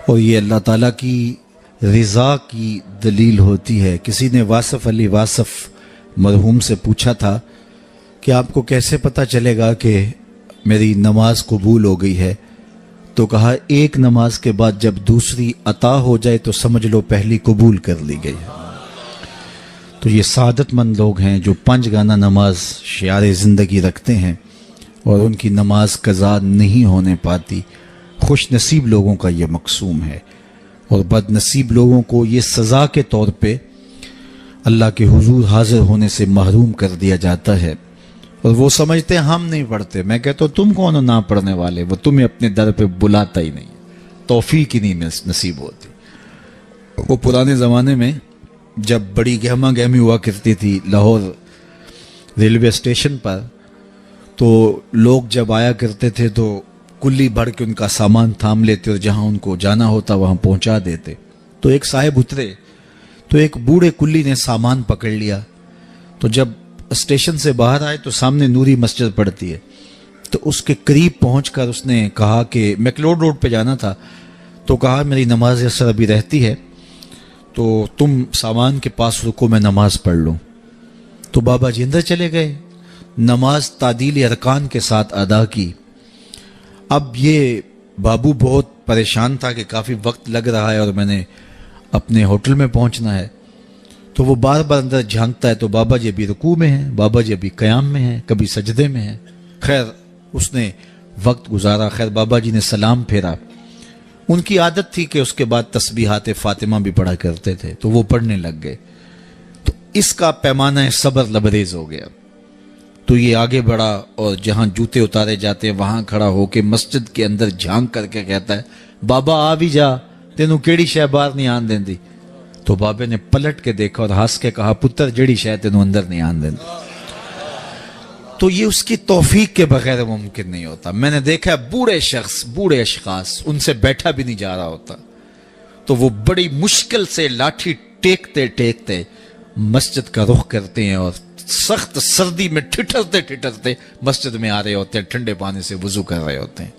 اور یہ اللہ تعالیٰ کی رضا کی دلیل ہوتی ہے۔ کسی نے واصف علی واصف مرحوم سے پوچھا تھا کہ آپ کو کیسے پتہ چلے گا کہ میری نماز قبول ہو گئی ہے؟ تو کہا ایک نماز کے بعد جب دوسری عطا ہو جائے تو سمجھ لو پہلی قبول کر لی گئی ہے۔ تو یہ سعادت مند لوگ ہیں جو 5 گانہ نماز شعار زندگی رکھتے ہیں اور ان کی نماز قضا نہیں ہونے پاتی۔ خوش نصیب لوگوں کا یہ مقسوم ہے، اور بد نصیب لوگوں کو یہ سزا کے طور پہ اللہ کے حضور حاضر ہونے سے محروم کر دیا جاتا ہے، اور وہ سمجھتے ہیں ہم نہیں پڑھتے۔ میں کہتا ہوں تم کون ہو نہ پڑھنے والے؟ وہ تمہیں اپنے در پہ بلاتا ہی نہیں، توفیق ہی نہیں نصیب ہوتی۔ وہ پرانے زمانے میں جب بڑی گہما گہمی ہوا کرتی تھی لاہور ریلوے اسٹیشن پر، تو لوگ جب آیا کرتے تھے تو کلی بھر کے ان کا سامان تھام لیتے اور جہاں ان کو جانا ہوتا وہاں پہنچا دیتے۔ تو ایک صاحب اترے تو ایک بوڑھے کلی نے سامان پکڑ لیا، تو جب اسٹیشن سے باہر آئے تو سامنے نوری مسجد پڑتی ہے، تو اس کے قریب پہنچ کر اس نے کہا کہ میکلوڈ روڈ پہ جانا تھا، تو کہا میری نماز اثر ابھی رہتی ہے تو تم سامان کے پاس رکو میں نماز پڑھ لوں۔ تو بابا جی اندر چلے گئے، نماز تعدیل ارکان کے ساتھ ادا کی۔ اب یہ بابو بہت پریشان تھا کہ کافی وقت لگ رہا ہے اور میں نے اپنے ہوٹل میں پہنچنا ہے، تو وہ بار بار اندر جھانکتا ہے تو بابا جی ابھی رکوع میں ہیں، بابا جی ابھی قیام میں ہیں، کبھی سجدے میں ہیں۔ خیر اس نے وقت گزارا، خیر بابا جی نے سلام پھیرا۔ ان کی عادت تھی کہ اس کے بعد تسبیحات فاطمہ بھی پڑھا کرتے تھے، تو وہ پڑھنے لگ گئے۔ تو اس کا پیمانہ صبر لبریز ہو گیا، تو یہ آگے بڑھا اور جہاں جوتے اتارے جاتے ہیں وہاں کھڑا ہو کے مسجد کے اندر جھانک کر کے کہتا ہے بابا آ بھی جا، تینوں کیڑی شے باہر نہیں آن دیندی؟ تو بابے نے پلٹ کے دیکھا اور ہنس کے کہا پتر جڑی شے تینوں اندر نہیں آن دیندی۔ تو یہ اس کی توفیق کے بغیر ممکن نہیں ہوتا۔ میں نے دیکھا ہے بوڑھے شخص، بوڑھے اشخاص، ان سے بیٹھا بھی نہیں جا رہا ہوتا، تو وہ بڑی مشکل سے لاٹھی ٹیکتے ٹیکتے مسجد کا رخ کرتے ہیں اور سخت سردی میں ٹھٹرتے ٹھٹرتے مسجد میں آ رہے ہوتے ہیں، ٹھنڈے پانی سے وضو کر رہے ہوتے ہیں،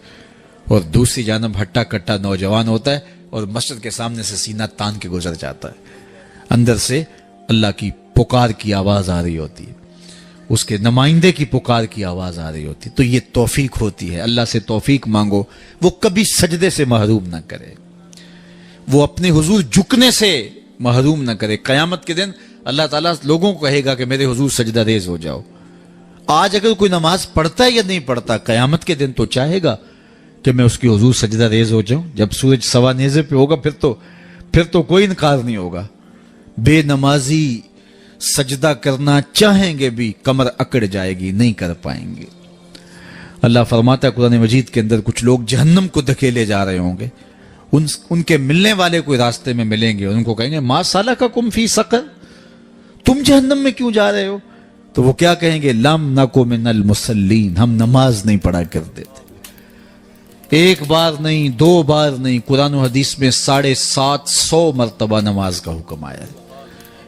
اور دوسری جانب ہٹا کٹا نوجوان ہوتا ہے اور مسجد کے سامنے سے سینہ تان کے گزر جاتا ہے۔ اندر سے اللہ کی پکار کی آواز آ رہی ہوتی ہے، اس کے نمائندے کی پکار کی آواز آ رہی ہوتی ہے۔ تو یہ توفیق ہوتی ہے، اللہ سے توفیق مانگو، وہ کبھی سجدے سے محروم نہ کرے، وہ اپنے حضور جھکنے سے محروم نہ کرے۔ قیامت کے دن اللہ تعالیٰ لوگوں کو کہے گا کہ میرے حضور سجدہ ریز ہو جاؤ۔ آج اگر کوئی نماز پڑھتا ہے یا نہیں پڑھتا، قیامت کے دن تو چاہے گا کہ میں اس کی حضور سجدہ ریز ہو جاؤں۔ جب سورج سوا نیزے پہ ہوگا پھر تو کوئی انکار نہیں ہوگا۔ بے نمازی سجدہ کرنا چاہیں گے بھی کمر اکڑ جائے گی، نہیں کر پائیں گے۔ اللہ فرماتا ہے قرآن مجید کے اندر کچھ لوگ جہنم کو دھکیلے جا رہے ہوں گے، ان کے ملنے والے کوئی راستے میں ملیں گے اور ان کو کہیں گے ما سلککم فی سقر، تم جہنم میں کیوں جا رہے ہو؟ تو وہ کیا کہیں گے؟ لم نکو من المصلین، ہم نماز نہیں پڑھا کرتے تھے۔ ایک بار نہیں، 2 بار نہیں، قرآن و حدیث میں 750 مرتبہ نماز کا حکم آیا ہے۔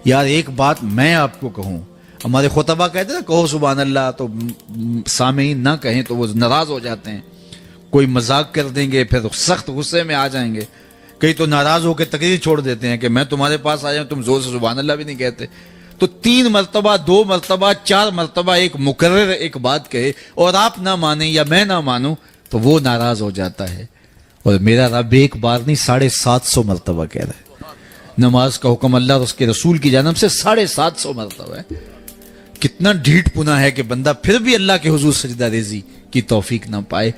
یار ایک بات میں آپ کو کہوں، ہمارے خطبہ کہتے ہیں کہو سبحان اللہ، تو سامعین نہ کہیں تو وہ ناراض ہو جاتے ہیں، کوئی مذاق کر دیں گے، پھر سخت غصے میں آ جائیں گے، کئی تو ناراض ہو کے تقریر چھوڑ دیتے ہیں کہ میں تمہارے پاس آیا ہوں، تم زور سے سبحان اللہ بھی نہیں کہتے۔ تو 3 مرتبہ 2 مرتبہ 4 مرتبہ ایک مکرر ایک بات کہے اور آپ نہ مانیں یا میں نہ مانوں تو وہ ناراض ہو جاتا ہے، اور میرا رب ایک بار نہیں 750 مرتبہ کہہ رہا ہے۔ نماز کا حکم اللہ اور اس کے رسول کی جانب سے 750 مرتبہ ہے۔ کتنا ڈھیٹ پنا ہے کہ بندہ پھر بھی اللہ کے حضور سجدہ ریزی کی توفیق نہ پائے،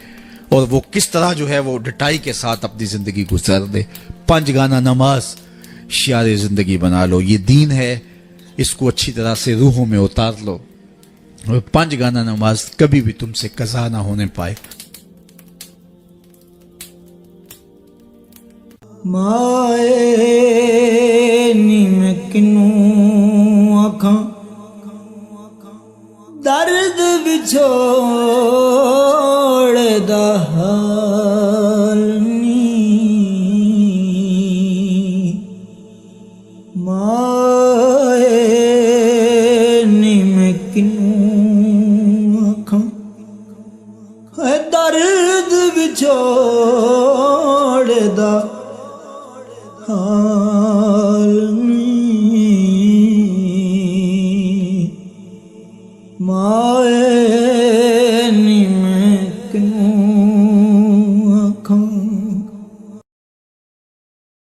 اور وہ کس طرح جو ہے وہ ڈٹائی کے ساتھ اپنی زندگی گزار دے۔ 5 گانہ نماز شعار زندگی بنا لو، یہ دین ہے، اس کو اچھی طرح سے روحوں میں اتار لو، اور 5 گانہ نماز کبھی بھی تم سے قضا نہ ہونے پائے۔ مائے نیم کنوں آکھاں درد بچھوڑ دا حال نی، مائے نیم کنوں آکھاں درد بچھوڑ دا ਹਾਲ ਨੀ ਮਾਏ